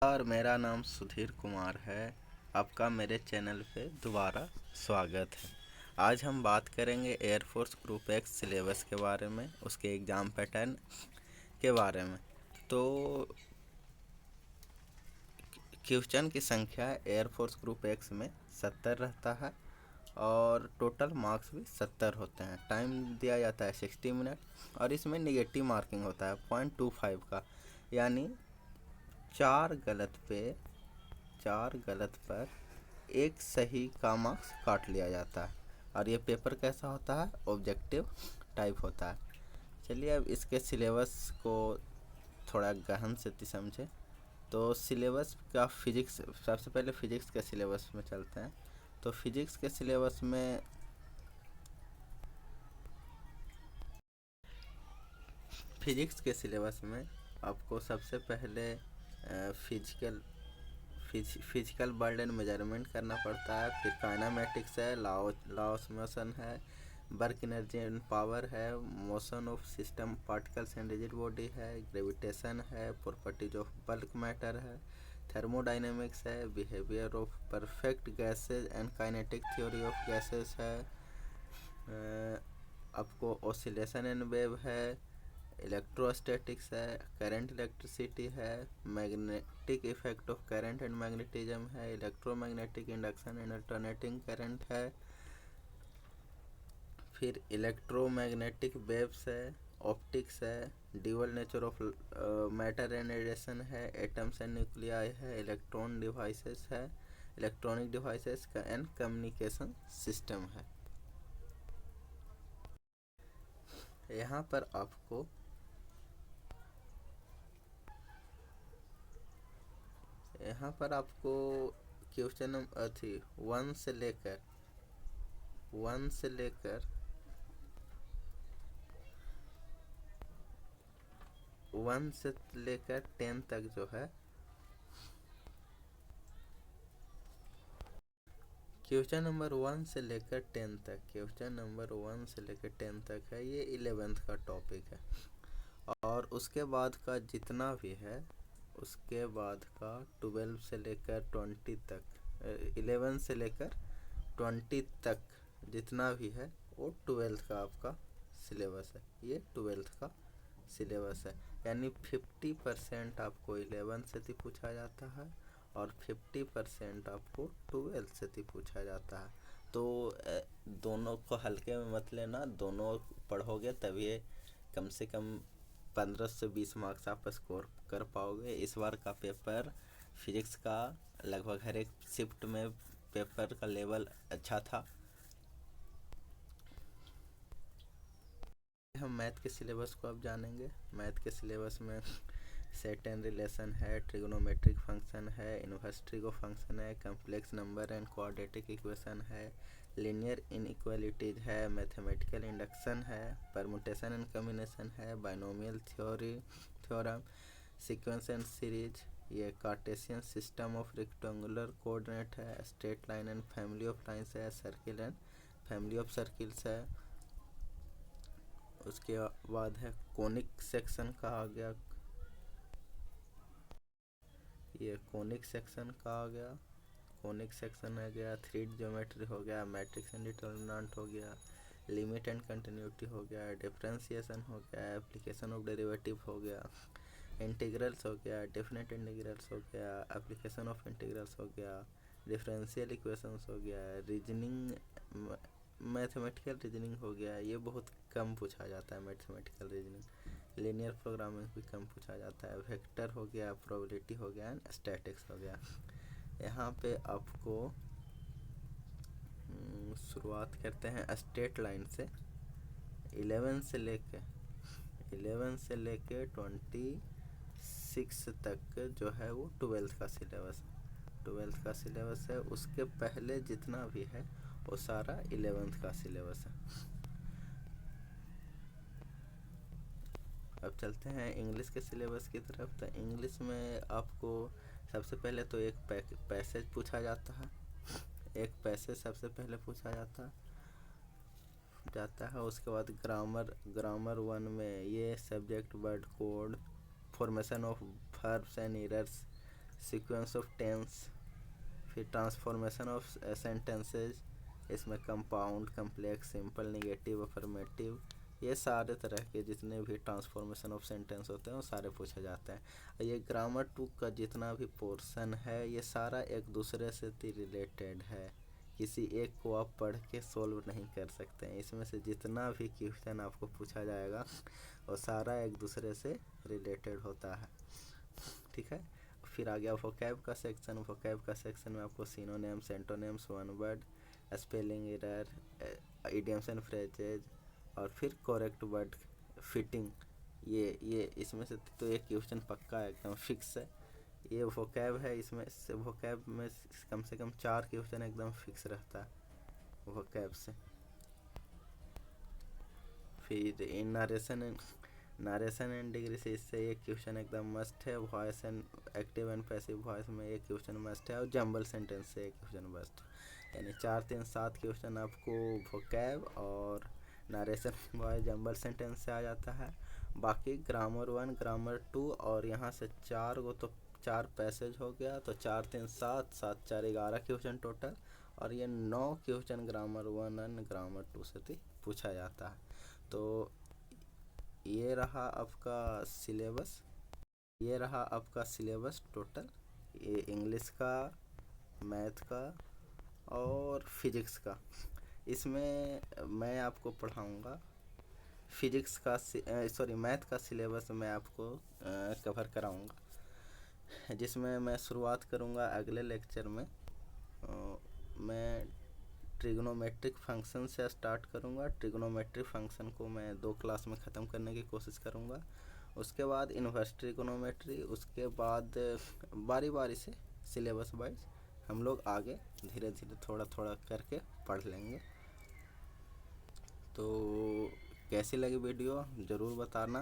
और मेरा नाम सुधीर कुमार है। आपका मेरे चैनल पे दोबारा स्वागत है। आज हम बात करेंगे एयरफोर्स ग्रुप एक्स सिलेबस के बारे में, उसके एग्ज़ाम पैटर्न के बारे में। तो क्वेश्चन की संख्या एयरफोर्स ग्रुप एक्स में 70 रहता है और टोटल मार्क्स भी 70 होते हैं। टाइम दिया जाता है 60 मिनट और इसमें निगेटिव मार्किंग होता है 0.25 का, यानी चार गलत पर एक सही का मार्क्स काट लिया जाता है। और ये पेपर कैसा होता है? ऑब्जेक्टिव टाइप होता है। चलिए अब इसके सिलेबस को थोड़ा गहन से समझे। तो सिलेबस का फिजिक्स, सबसे पहले फिजिक्स के सिलेबस में चलते हैं। तो फिजिक्स के सिलेबस में आपको सबसे पहले फिजिकल वर्ल्ड एंड मेजरमेंट करना पड़ता है। फिर काइनामेटिक्स है, लॉस मोशन है, वर्क एनर्जी एंड पावर है, motion of system particles and rigid body है, ग्रेविटेशन है, प्रॉपर्टीज ऑफ बल्क मैटर है, थर्मोडाइनमिक्स है, behaviour of perfect gases and kinetic theory of gases है, आपको ऑसिलेशन एंड वेव है, electrostatics है, करंट इलेक्ट्रिसिटी है, magnetic effect of current and magnetism है, electromagnetic induction and alternating current है, फिर इलेक्ट्रोमैग्नेटिक वेव्स है, ऑप्टिक्स है, dual nature of matter and radiation है, एटम्स एंड न्यूक्लियाई है, इलेक्ट्रॉन डिवाइसेस है, electronic devices and communication system है। यहाँ पर आपको क्वेश्चन वन से लेकर वन से लेकर 10 तक जो है, क्वेश्चन नंबर 1 से लेकर 10 तक है। ये 11th का टॉपिक है। और उसके बाद का जितना भी है, उसके बाद का 12 से लेकर 20 तक, 11 से लेकर 20 तक जितना भी है वो 12th का आपका सिलेबस है। ये 12th का सिलेबस है, यानी 50% आपको 11 से भी पूछा जाता है और 50% आपको 12 से भी पूछा जाता है। तो दोनों को हल्के में मत लेना, दोनों पढ़ोगे तभी कम से कम 15 से 20 मार्क्स आप स्कोर कर पाओगे। इस बार का पेपर फिजिक्स का लगभग हर एक शिफ्ट में पेपर का लेवल अच्छा था। हम मैथ के सिलेबस को अब जानेंगे। मैथ के सिलेबस में सेट एंड रिलेशन है, ट्रिग्नोमेट्रिक फंक्शन है, इनवर्स ट्रिगो फंक्शन है, complex number and quadratic equation है, लीनियर इनइक्वालिटीज है, मैथमेटिकल इंडक्शन है, परमुटेशन एंड कम्बिनेशन है, binomial theorem, sequence and series, ये Cartesian system of rectangular coordinate है, straight line and family of lines है, circle and family of circles है। उसके बाद है कोनिक सेक्शन कहा गया, ये कोनिक सेक्शन कहा गया। कोनिक सेक्शन है गया, थ्रीड ज्योमेट्री हो गया, मैट्रिक्स एंड डिटर्मिनेंट हो गया, लिमिट एंड कंटिन्यूटी हो गया, डिफरेंशिएशन हो गया, एप्लीकेशन ऑफ डेरिवेटिव हो गया, इंटीग्रल्स हो गया, डेफिनेट इंटीग्रल्स हो गया, एप्लीकेशन ऑफ इंटीग्रल्स हो गया, डिफरेंशियल इक्वेशंस हो गया, रीजनिंग, मैथमेटिकल रीजनिंग हो गया। ये बहुत कम पूछा जाता है मैथमेटिकल रीजनिंग। लीनियर प्रोग्रामिंग भी कम पूछा जाता है। वेक्टर हो गया, प्रोबेबिलिटी हो गया एंड स्टैटिक्स हो गया। यहाँ पे आपको शुरुआत करते हैं स्ट्रेट लाइन से। 11 से लेके 26 तक जो है वो 12th का सिलेबस है। 12th का सिलेबस है, उसके पहले जितना भी है वो सारा 11th का सिलेबस है। अब चलते हैं इंग्लिश के सिलेबस की तरफ। तो इंग्लिश में आपको सबसे पहले तो एक पैसेज पूछा जाता है। एक पैसेज सबसे पहले पूछा जाता है। उसके बाद ग्रामर 1 में ये subject, word, code, formation of verbs and errors, sequence of tense, फिर ट्रांसफॉर्मेशन ऑफ सेंटेंसेज, इसमें compound, complex, simple, negative, affirmative, ये सारे तरह के जितने भी ट्रांसफॉर्मेशन ऑफ सेंटेंस होते हैं वो सारे पूछे जाते हैं। ये ग्रामर 2 का जितना भी पोर्शन है ये सारा एक दूसरे से रिलेटेड है, किसी एक को आप पढ़ के सोल्व नहीं कर सकते हैं। इसमें से जितना भी क्वेश्चन आपको पूछा जाएगा वो सारा एक दूसरे से रिलेटेड होता है, ठीक है। फिर आ गया वोकैब का सेक्शन। वोकैब का सेक्शन में आपको synonyms, antonyms, one word, spelling error, idioms and phrases, और फिर करेक्ट वर्ड फिटिंग, ये इसमें से तो एक क्वेश्चन पक्का है, एकदम फिक्स है। ये वोकैब है, इसमें से वोकैब में कम से कम 4 क्वेश्चन एकदम फिक्स रहता है वोकैब से। फिर इन नरेशन एंड डिग्री से इससे एक क्वेश्चन एकदम मस्ट है। Voice and active and passive voice में एक क्वेश्चन मस्ट है, और जंबल सेंटेंस से एक क्वेश्चन मस्ट, यानी 4 3 7 क्वेश्चन आपको वोकैब और नरेशन वॉइस जंबल सेंटेंस से आ जाता है। बाकी ग्रामर 1, ग्रामर 2 और यहाँ से 4 गो तो 4 पैसेज हो गया, तो 4 3 7 7 4 11 क्वेश्चन टोटल, और ये 9 क्वेश्चन ग्रामर 1 और ग्रामर 2 से पूछा जाता है। तो ये रहा आपका सिलेबस टोटल, ये इंग्लिश का, मैथ का और फिजिक्स का। इसमें मैं आपको पढ़ाऊँगा फिजिक्स का मैथ का सिलेबस मैं आपको कवर कराऊँगा, जिसमें मैं शुरुआत करूँगा अगले लेक्चर में। मैं ट्रिग्नोमेट्रिक फंक्शन से स्टार्ट करूँगा। ट्रिग्नोमेट्रिक फंक्शन को मैं 2 क्लास में ख़त्म करने की कोशिश करूँगा। उसके बाद इन्वर्स ट्रिग्नोमेट्री, उसके बाद बारी बारी से सिलेबस वाइज हम लोग आगे धीरे धीरे थोड़ा थोड़ा करके पढ़ लेंगे। तो कैसी लगी वीडियो ज़रूर बताना।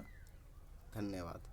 धन्यवाद।